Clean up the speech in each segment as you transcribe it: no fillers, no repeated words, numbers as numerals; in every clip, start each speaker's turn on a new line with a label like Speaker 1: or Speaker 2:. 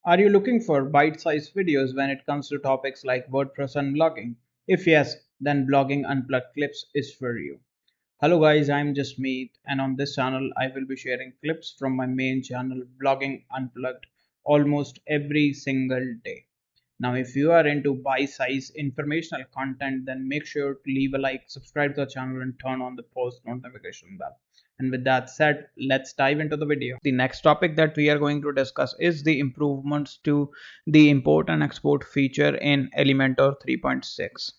Speaker 1: Are you looking for bite-sized videos when it comes to topics like WordPress and blogging? If yes, then Blogging Unplugged Clips is for you. Hello guys, I'm Jasmeet, and on this channel I will be sharing clips from my main channel Blogging Unplugged almost every single day. Now if you are into bite-sized informational content, then make sure to leave a like, subscribe to the channel and turn on the post notification bell. And with that said, let's dive into the video. The next topic that we are going to discuss is the improvements to the import and export feature in Elementor 3.6.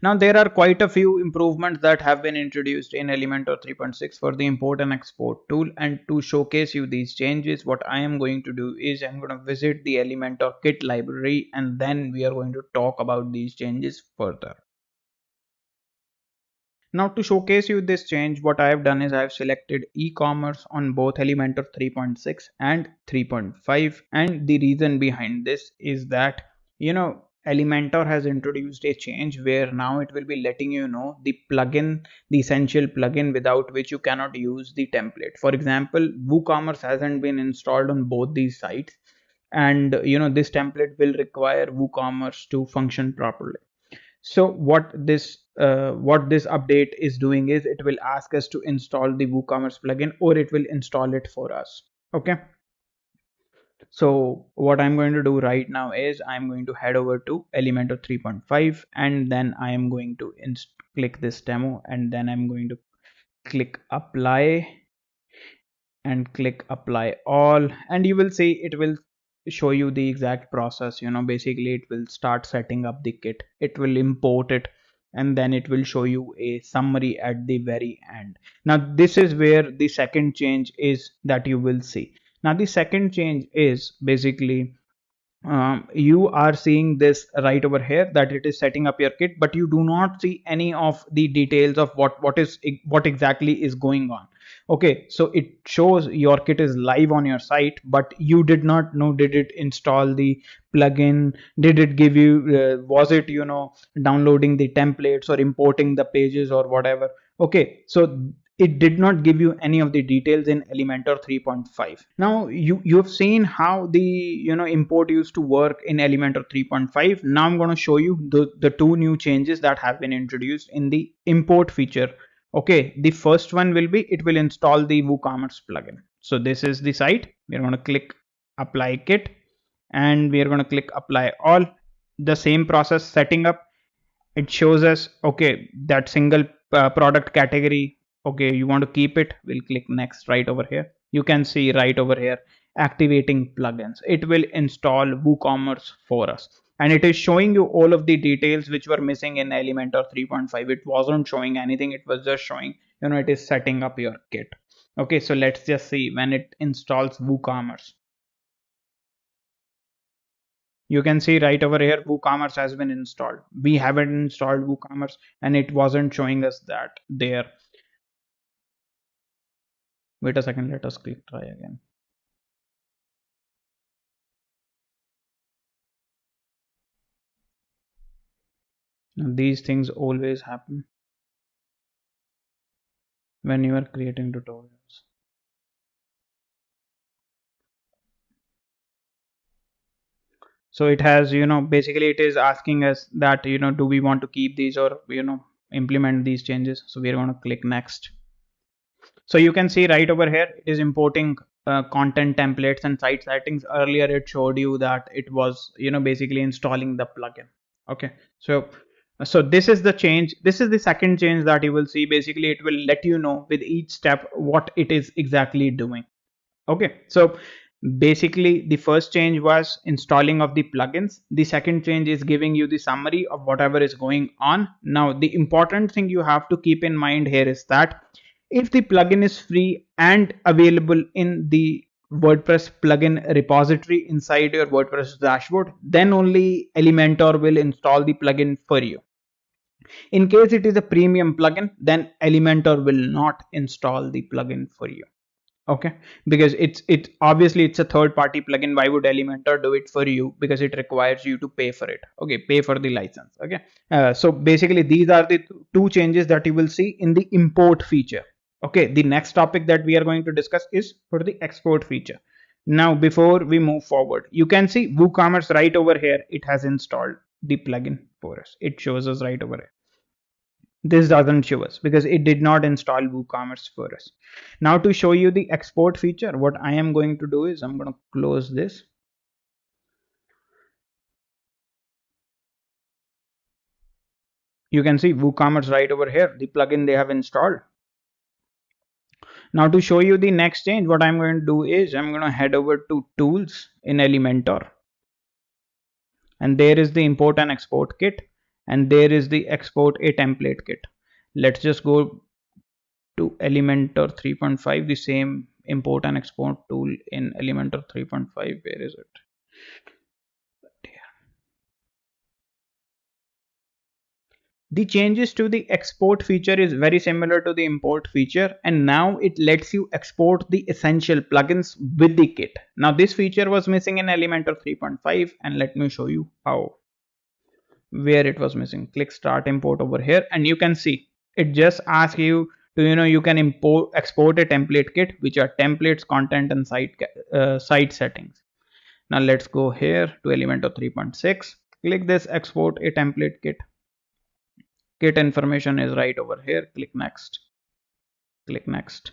Speaker 1: Now there are quite a few improvements that have been introduced in Elementor 3.6 for the import and export tool, and to showcase you these changes, what I am going to do is I'm going to visit the Elementor kit library and then we are going to talk about these changes further. Now to showcase you this change, what I have done is I have selected e-commerce on both Elementor 3.6 and 3.5, and the reason behind this is that Elementor has introduced a change where now it will be letting you know the plugin, the essential plugin without which you cannot use the template. For example, WooCommerce hasn't been installed on both these sites, and this template will require WooCommerce to function properly. So what this update is doing is it will ask us to install the WooCommerce plugin, or it will install it for us. Okay. So what I'm going to do right now is I'm going to head over to Elementor 3.5, and then I am going to click this demo, and then I'm going to click apply and click apply all, and you will see it will show you the exact process. Basically it will start setting up the kit, it will import it, and then it will show you a summary at the very end. Now this is where the second change is that you will see. Now the second change is basically you are seeing this right over here that it is setting up your kit, but you do not see any of the details of what exactly is going on. Okay, so it shows your kit is live on your site, but you did not know, did it install the plugin, did it give you was it downloading the templates or importing the pages or whatever. Okay, so it did not give you any of the details in Elementor 3.5. Now you have seen how the import used to work in Elementor 3.5. Now I'm going to show you the two new changes that have been introduced in the import feature. Okay, the first one will be it will install the WooCommerce plugin. So this is the site. We're going to click apply kit, and we are going to click apply all. The same process setting up. It shows us okay that single product category. Okay, you want to keep it, we'll click next right over here. You can see right over here activating plugins. It will install WooCommerce for us, and it is showing you all of the details which were missing in Elementor 3.5. It wasn't showing anything, it was just showing it is setting up your kit. Okay, so let's just see when it installs WooCommerce. You can see right over here WooCommerce has been installed. We haven't installed WooCommerce and it wasn't showing us that there. Wait a second, let us click try again. Now, these things always happen when you are creating tutorials. So it has, basically it is asking us that, do we want to keep these or, implement these changes. So we are going to click next. So you can see right over here, it is importing content templates and site settings. Earlier it showed you that it was, basically installing the plugin. Okay, so this is the change. This is the second change that you will see. Basically it will let you know with each step what it is exactly doing. Okay, so basically the first change was installing of the plugins. The second change is giving you the summary of whatever is going on. Now the important thing you have to keep in mind here is that if the plugin is free and available in the WordPress plugin repository inside your WordPress dashboard, then only Elementor will install the plugin for you. In case it is a premium plugin, then Elementor will not install the plugin for you. Okay, because it's obviously it's a third party plugin. Why would Elementor do it for you? Because it requires you to pay for it. Okay, pay for the license. Okay, so basically these are the two changes that you will see in the import feature. Okay, the next topic that we are going to discuss is for the export feature. Now, before we move forward, you can see WooCommerce right over here. It has installed the plugin for us. It shows us right over here. This doesn't show us because it did not install WooCommerce for us. Now, to show you the export feature, what I am going to do is I'm going to close this. You can see WooCommerce right over here, the plugin they have installed. Now, to show you the next change, what I'm going to do is I'm going to head over to Tools in Elementor, and there is the import and export kit, and there is the export a template kit. Let's just go to Elementor 3.5, the same import and export tool in Elementor 3.5. Where is it? The changes to the export feature is very similar to the import feature, and now it lets you export the essential plugins with the kit. Now this feature was missing in Elementor 3.5, and let me show you how. Where it was missing, click start import over here, and you can see it just asks you to, you can import export a template kit, which are templates, content, and site settings. Now let's go here to Elementor 3.6, click this export a template kit. Kit information is right over here. Click next, click next,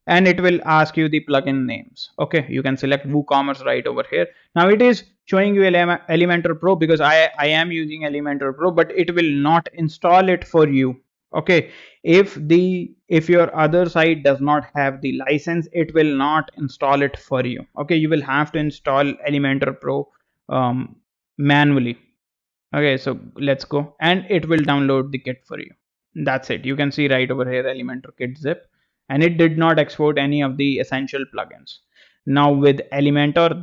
Speaker 1: and it will ask you the plugin names. Okay, you can select WooCommerce right over here. Now it is showing you Elementor Pro because I am using Elementor Pro, but it will not install it for you. Okay, if your other site does not have the license, it will not install it for you. Okay, you will have to install Elementor Pro manually. Okay, so let's go, and it will download the kit for you. That's it. You can see right over here Elementor kit zip, and it did not export any of the essential plugins. Now with Elementor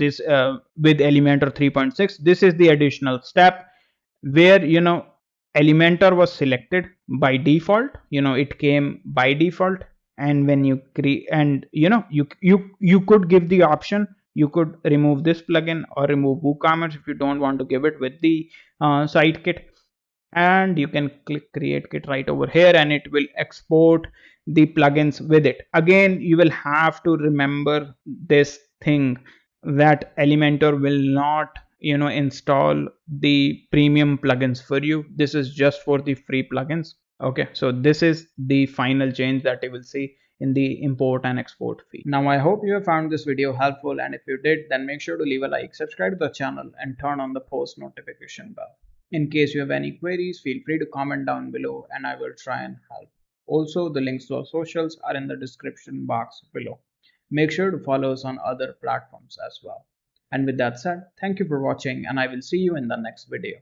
Speaker 1: 3.6, this is the additional step where Elementor was selected by default. It came by default, and when you create, and you could give the option. You could remove this plugin or remove WooCommerce if you don't want to give it with the site kit, and you can click create kit right over here, and it will export the plugins with it. Again, you will have to remember this thing, that Elementor will not install the premium plugins for you. This is just for the free plugins. Okay, so this is the final change that you will see in the import and export fee. Now I hope you have found this video helpful, and if you did, then make sure to leave a like, subscribe to the channel, and turn on the post notification bell. In case you have any queries, feel free to comment down below and I will try and help. Also, the links to our socials are in the description box below. Make sure to follow us on other platforms as well. And with that said, thank you for watching, and I will see you in the next video.